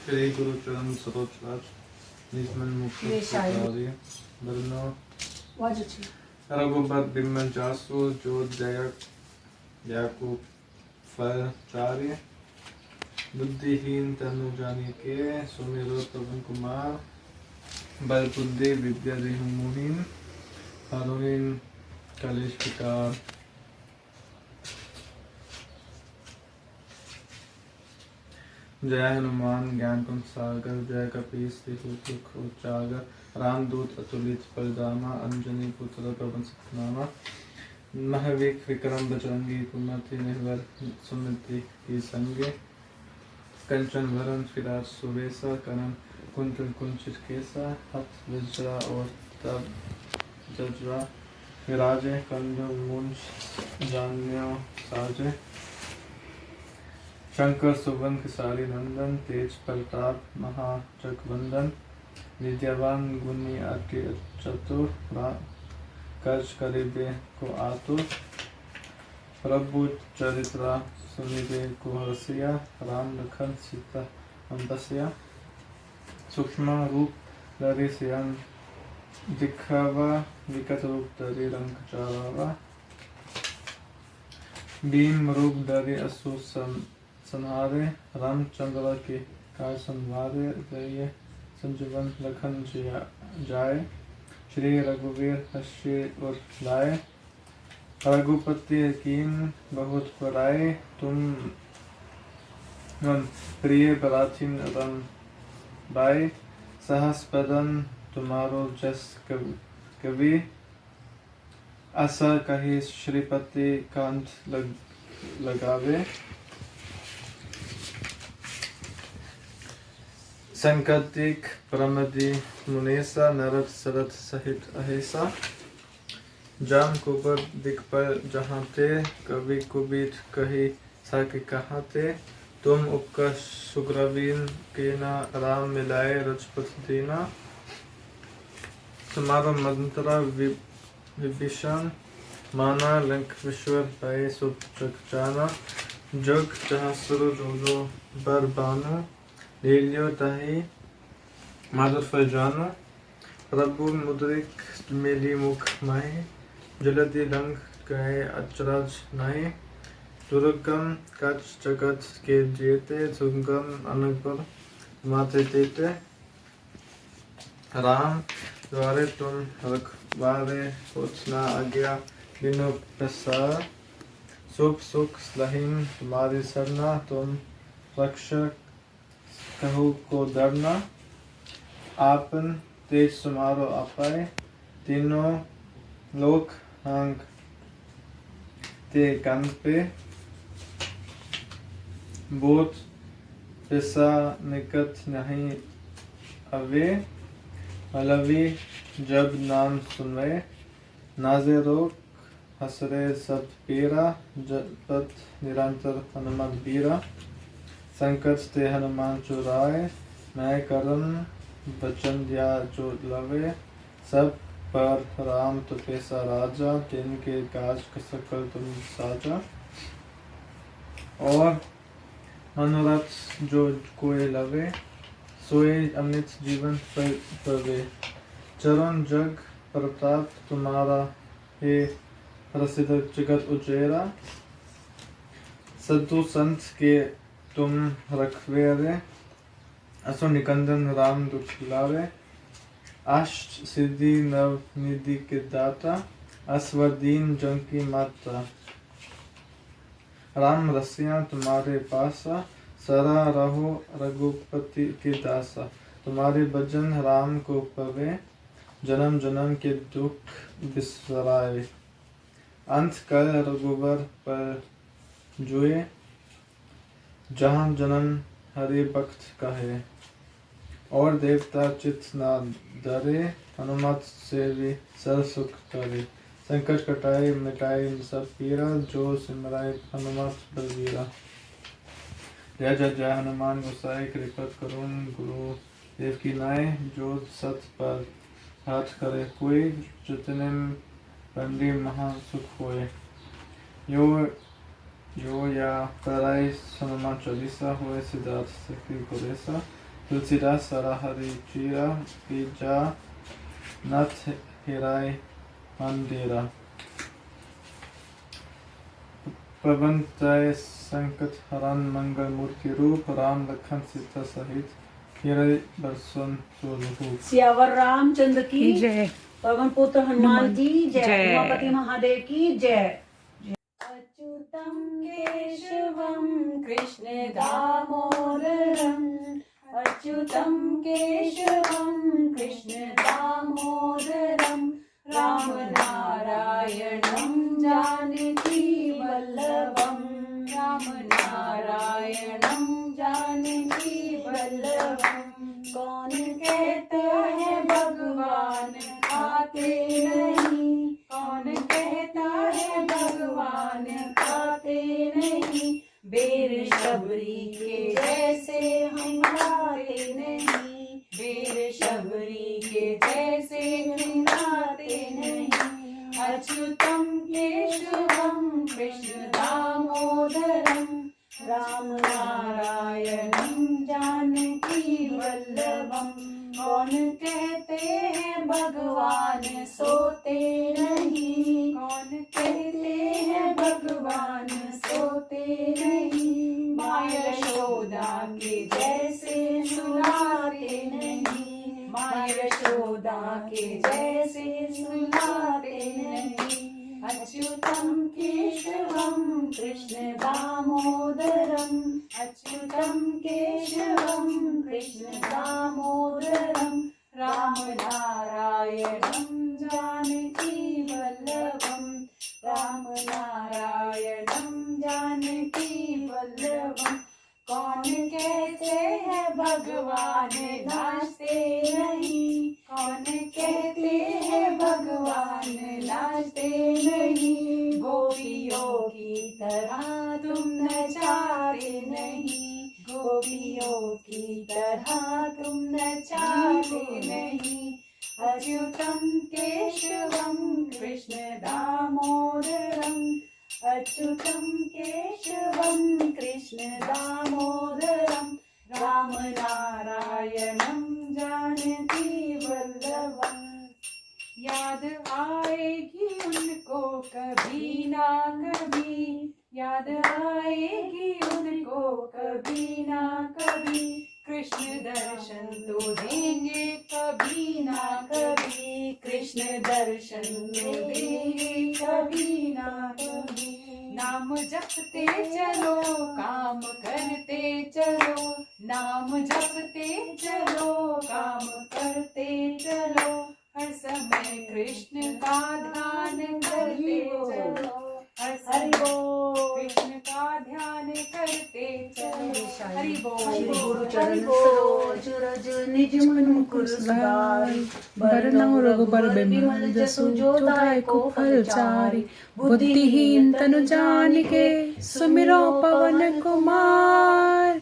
श्री गुरु चरण सरोज राज निजमन मुक्ति बरनो रघुबर बिमल जासु जो जयक याकूब फल चार्य बुद्धिहीन तनु जानी के सुमिरो पवन कुमार बल बुद्धि विद्या देहु मुहीन हरुणीन कलेश विकार। जय हनुमान ज्ञान कुंज सागर जय कपीस तिहुख उचागर रामदूत अतुलित बलधामा अंजनी पुत्र पवन सुतनामा महावीर विक्रम बजरंगी कुमति निवर सुमति की संगे कंचन वरण फिराज सुवेसा करण कुंतल कुंचित केसा हथ वज्रा और तब जज्वा विराजे कंजो मुंज जान्यो साजे शंकर सुवन किसारी नंदन तेज प्रताप महाजगवंदन विद्यावान गुणी अति चतुर कर्ज करिबे को आतुर प्रभु चरित्रा सुनिबे को हरसिया राम लखन सीता बसिया सूक्ष्म रूप धरि सियन दिखावा विकट रूप धरि रंग चावा भीम रूप धरि असुर संहारे रामचंद्र के काज संवारे जय संजीवन लखन जाय श्री रघुवीर हर्षि उर लाए रघुपति कीन बहुत बड़ाए तुम प्रिय बराचिन रम बाई सहस बदन तुम्हारो जस कवि असा कही श्रीपति कांत लगावे संकटिक प्रमदि मुनेसा नरक सरत सहित अहेसा जाम कुबर दिखपर जहाँ ते कवि कुबीर कही साके कहाँ ते तुम उपकर सुग्रवीन के ना राम मिलाए रजपत दीना तुम्हारा मंत्रा विभीषण माना लंक विश्वर भय सुख जग जाना जग जहाँ सुर रोजो बर बानो लीलियो तही माधुर फल जानो प्रभु मुद्रिक मेली मुख माही जलधि रंग गए अचरज नहीं दुर्गम कच जगत के जेते सुगम अनुपर माथे देते राम द्वारे तुम रखवारे होतना आज्ञा बिनु प्रसार सुख सुख लहीन तुम्हारी सरना तुम रक्षक कहू को डरना आपन तेज समारो अपाय तीनों लोक हंग ते कंध पे बोध पिसा निकट नहीं अवे अलवी जब नाम सुनवे नाजे रोक हसरे सब पीरा जपत निरंतर हनुमत बीरा संकट ते हनुमान चुराए मैं करम बचन दिया जो लवे सब पर राम तो पैसा राजा जिनके काज सकल तुम साजा और मनोरथ जो कोई लवे सोए अमृत जीवन पवे चरण जग प्रताप तुम्हारा हे प्रसिद्ध जगत उजेरा सद्दु संत के तुम रखवेरे असुर निकंदन राम दुखिलावे अष्ट सिद्धि नव निधि के दाता अस्वदीन जंग की माता राम रसिया तुम्हारे पासा सरा रहो रघुपति के दासा तुम्हारे भजन राम को पवे जन्म जन्म के दुख बिसराए अंत कल रघुवर पर जुए जहाँ जन्म हरि भक्त कहे और देवता चित ना डरे हनुमत से भी सर सुख करे संकट कटाए मिटाए सब पीरा जो सिमराए हनुमत बलवीरा जय जय जय हनुमान गोसाई कृपत करुण गुरु देव की नाय जो सत पर हाथ करे कोई जितने बंदी महा सुख होए यो जो या पराई हनुमान चालीसा हुए सिद्धार्थ सखी पुरेसा तुलसीदास सरा हरि चीरा पीजा नथ हिराय मंदिरा पवन तय संकट हरण मंगल मूर्ति रूप राम लखन सीता सहित हिरय बरसन सोलहु। सियावर रामचंद्र की जय। पवन पुत्र हनुमान की जय। उमापति महादेव की जय। अच्युतम केशवम कृष्ण दामोदरम अच्युतम केशवम कृष्ण दामोदरम राम नारायणं जानकी वल्लभम राम नारायणं जानकी वल्लभम। कौन कहता है भगवान खाते नहीं, कौन कहता है भगवान खाते नहीं, बेर शबरी के जैसे हम खाते नहीं, बेर शबरी के जैसे हम खाते नहीं। अच्युतम केशवम कृष्ण दामोदरम राम नारायणं जानकी वल्लभम। कौन कहते हैं भगवान सोते नहीं, कौन कहते हैं भगवान सोते नहीं, माया यशोदा के जैसे सुलाते नहीं, माया यशोदा के जैसे सुलाते नहीं। अच्युतम केशवम कृष्ण दामोदरम अच्युतम केशवम कृष्ण दामोदरम राम नारायणं जानकी वल्लभम राम नारायणं जानकी वल्लभम। कौन कहते हैं भगवान नाचते नहीं, कौन कहते हैं भगवान नाचते नहीं, गोपियों की तरह तुम नचाते नहीं, गोपियों की तरह तुम नचाते नहीं। अच्युतम केशवम कृष्ण दामोदरम अच्युतम केशवम कृष्ण दामोदरम राम नारायणं जानकी वल्लभम। याद आएगी उनको कभी ना कभी, याद आएगी उनको कभी ना कभी, कृष्ण दर्शन तो देंगे कभी ना कभी, कृष्ण दर्शन तो देंगे कभी ना कभी। नाम जपते चलो काम करते चलो, नाम जपते चलो काम करते चलो, हर समय कृष्ण का ध्यान करते चलो, हरि बोल कृष्ण का ध्यान करते चलो। हरि बोल गुरु चरण सरोज रज निज मन मुकुर सुधारि, बरनउँ रघुबर बिमल जसु जो दायको फल चारि, बुद्धिहीन तनु जानिके सुमिरो पवन कुमार,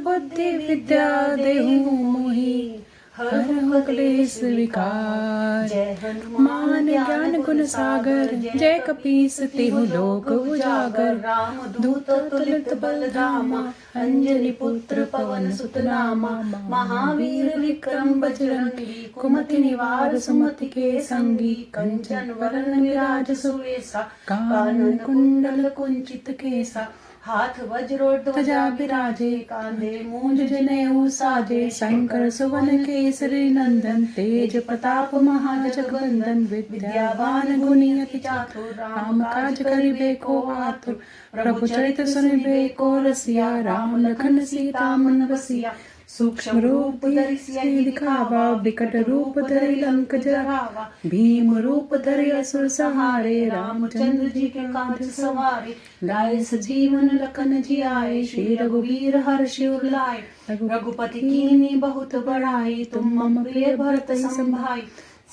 बुद्धि विद्या देहु मोहि हरहु क्लेश विकार। जय हनुमान ज्ञान गुण सागर, जय कपीस तिहु लोक उजागर, राम दूत तुलित बलधामा, अंजनी पुत्र पवन सुत नामा, महावीर विक्रम बजरंगी, कुमति निवार सुमति के संगी, कंचन वरण विराज सुवेसा, कानन कुंडल कुंचित केसा, हाथ वज्रोध्वजा विराजे, कांधे मूंज जनेऊ साजे, शंकर सुवन केसरी नंदन, तेज प्रताप महाजगवंदन, विद्यावान गुणी अति चातुर, राम काज करिबे को आतुर, प्रभु चरित्र सुनिबे को रसिया, राम लखन सीता मन बसिया, सूक्ष्म रूप धरि सियहि दिखावा, विकट रूप धरि लंक जरावा, भीम रूप धरि असुर संहारे, रामचंद्र जी के कांध सवारे, लाए सजीवन लखन जियाए, श्री रघुवीर हर्षि उर लाए, रघुपति कीन्ही बहुत बड़ाई, तुम मम प्रिय भरत सम भाई,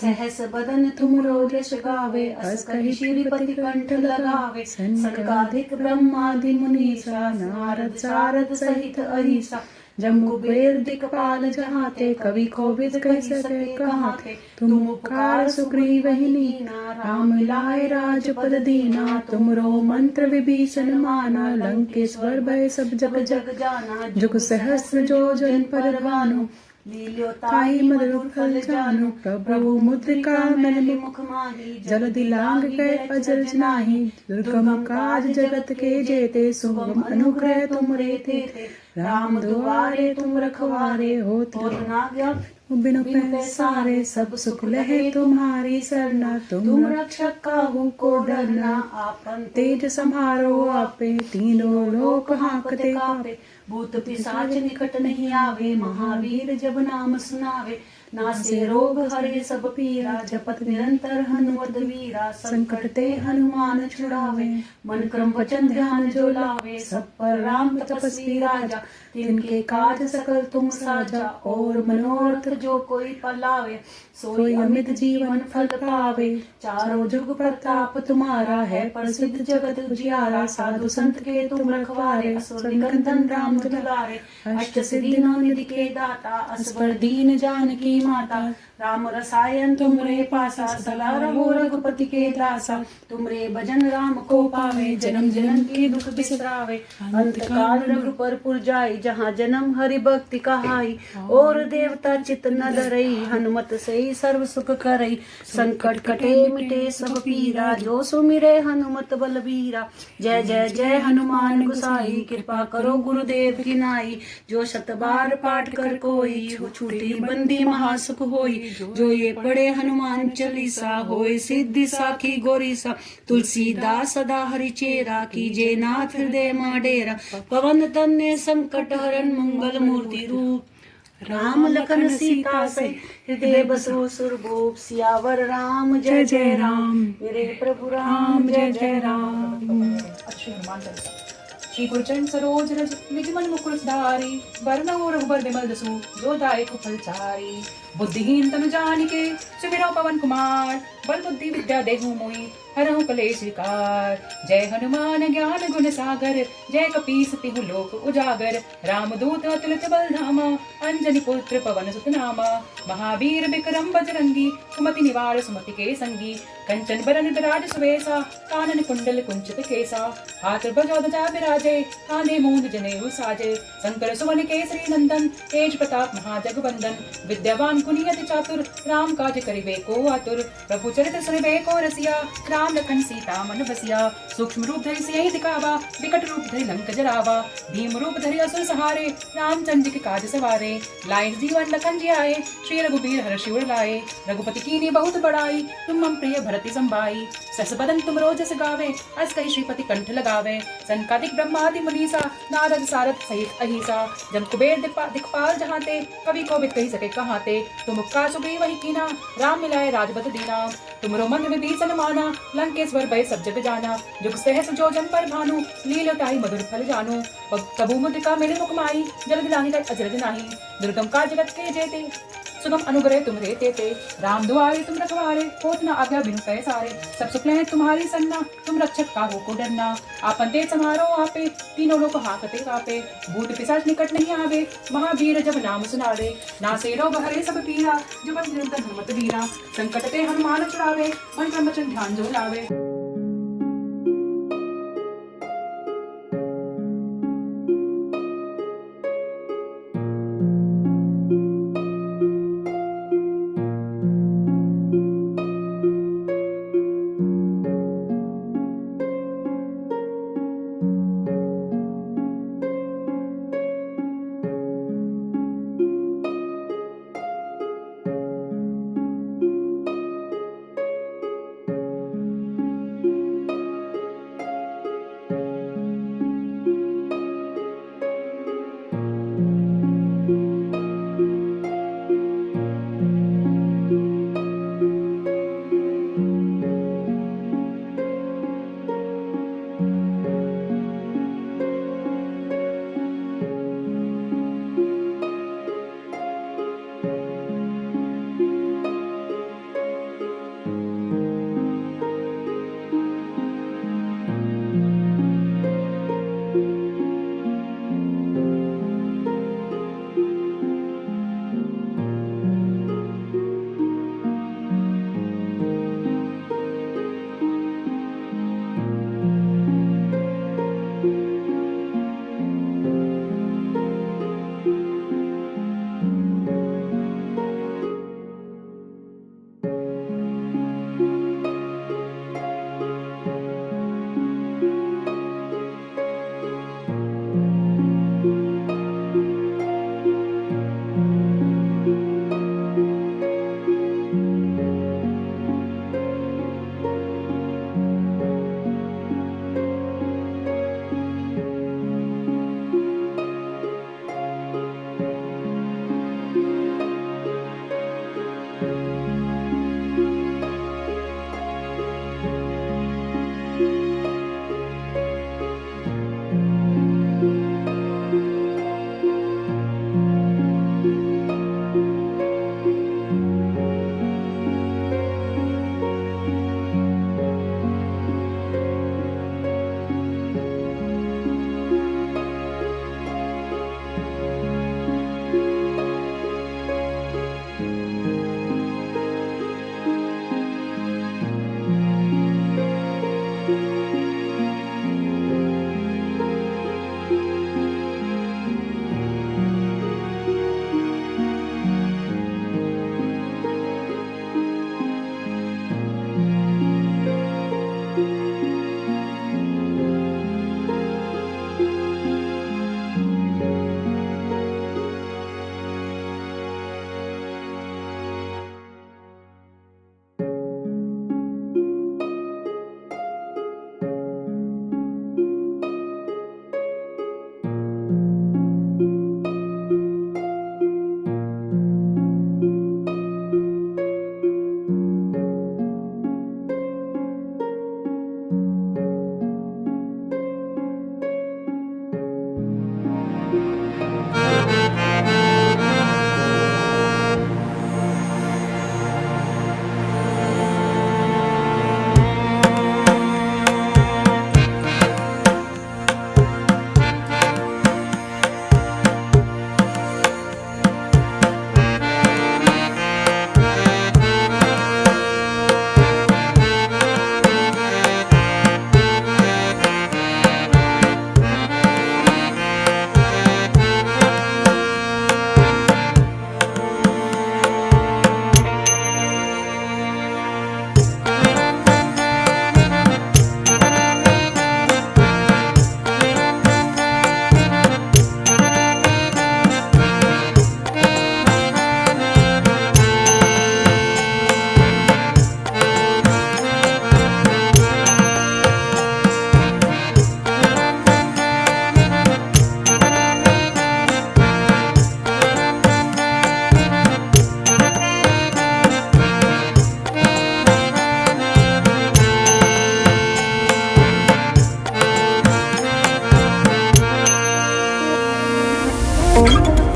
सहस बदन तुम यश गावे, अस कहि श्रीपति कंठ लगावे, सनकादिक ब्रह्मादि मुनीसा, नारद सारद सहित अहिसा, जब कुबेर दिक्पाल जहाँ थे, कवि कोविद कह सके कहाँ थे। तुम उपकार सुग्रीव ही नीना, राम लाए राजपद दीना। तुमरो मंत्र विभीषण माना, लंकेश्वर भय सब जग जग जाना। जुग सहस्र जो जन पर भानु, लील्यो ताहि मधुर फल जानु। प्रभु मुद्रिका मैंने मुख माही, जल दिलांग गए अजर नाही। दुर्गम काज जगत के जेते, सुगम अनुग्रह तुम रे थे। राम दुआरे तुम रखवारे, होत न बिनु पैसारे। सब सुख लहे तुम्हारी सरना, तुम रक्षक काहू को डरना। आपन तेज सम्हारो आपे, तीनों लोक हाँकते कापे। भूत पिशाच निकट नहीं आवे, महावीर जब नाम सुनावे। नासे रोग हरे सब पीरा, जपत निरंतर हनुमत वीरा। संकट ते हनुमान छुड़ावे, मन क्रम वचन ध्यान जो लावे। सब पर राम तपस्वी राजा, तिनके काज सकल तुम साजा। और मनोरथ जो कोई पालावे, सोई अमित जीवन फल पावे। चारों जुग प्रताप तुम्हारा है, प्रसिद्ध जगत उजियारा। साधु संत के तुम रखवारे, असुर निकंदन राम दुलारे। अष्ट सिद्धि नौ निधि के दाता, असबर दीन जानकी माता। राम रसायन तुमरे पासा, सदा रहो रघुपति के दासा। तुमरे भजन राम को पावे, जन्म जन्म के दुख बिसरावे। अंत काल रघुपर पुर जाई, जहाँ जन्म हरि भक्ति कहाई। और देवता चित न डरई, हनुमत से सर्व सुख करई। संकट कटे मिटे सब पीरा, जो सुमिरे हनुमत बलबीरा। जय जय जय हनुमान गुसाई, कृपा करो गुरुदेव की नाई। जो शत बार पाठ कर कोई, छूटी बंदी महासुख होई। जो ये पढ़े हनुमान चालीसा, होए सिद्धि साखी गौरीसा। तुलसीदास सदा हरिचेरा, कीजे नाथ हृदय माडेरा। पवन तन्ने संकट हरन, मंगल मूर्ति रूप। राम लखन सीता से हृदय बसो सुरभूप। सियावर राम जय जय राम, मेरे प्रभु राम जय जय राम। अच्छी हनुमान चालीसा। श्री गुरुचरण सरोज रज निज मन मुकुर सुधारी, वरनौ रघुबर विमल जसु, जो दायक फलचारी। बुद्धिहीन तनु जानिके, सुमिरौ पवन कुमार। बल बुद्धि विद्या देहु मोहि, हरहु कलेश विकार। जय हनुमान ज्ञान गुण सागर, जय कपीस तिहु लोक उजागर। रामदूत अतुलित बल धामा, अंजनी पुत्र पवन सुत नामा। महावीर विक्रम बजरंगी, कुमति निवार सुमति के संगी। कंचन बरन विराज सुवेसा, कानन कुंडल कुंचित केसा। हाथ ध्वजा ध्वजा विराजे, कांधे मूंज जनेऊ साजे। शंकर सुवन केसरी नंदन, तेज प्रताप महाजगवंदन। विद्यावान गुणी अति चातुर, राम काज करिबे को आतुर। प्रभु चरित सुनिबे को रसिया, राम लखन सीता मन बसिया। सूक्ष्म रूप धरि सियहि दिखावा, विकट रूप धरि लंक जरावा। भीम रूप धरि असुर सहारे, रामचंद्र के काज सवारे। लाए जीवन लखन जियाए, श्री रघुबीर हर्षि उर लाए। रघुपति कीन्ही बहुत बड़ाई, तुम मम प्रिय भरति संभाई। सस बदन तुमरो जस गावे, अस कहि श्रीपति कंठ लगावे। सनकादिक ब्रह्मादि मुनीसा, नारद सारद सहित अहिसा। जब कुबेर दिक्पाल जहाँ ते, कवि कोविद कहि सके कहाँ ते। तुम उपकार सुग्रीव ही कीना, राम मिलाए राजपद दीना। तुमरो मंत्र विभीषण माना, लंकेश्वर भय सब जग जाना। जुग सहस्र जो जन पर भानु, लील्यो ताहि मधुर फल जानु। प्रभु मुद्रिका मेरे मुख माही, जल दिलांगी गए अजरज नाही। दुर्गम काज जगत के जेते, सुगम अनुग्रह तुम रे तेते। राम दुआरे तुम रखवारे, होत न आज्ञा बिनु पैसारे। सब सुख लहे तुम्हारी सरना, तुम रक्षक काहू को डरना। आपन तेज समारो आपे, तीनों लोक हाँकते कापे। भूत पिशाच निकट नहीं आवे, महावीर जब नाम सुनावे। नासे रोग हरे सब पीरा, जपत निरंतर हनुमत वीरा। संकट ते हनुमान छुड़ावे, मन क्रम वचन ध्यान जो लावे।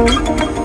ओम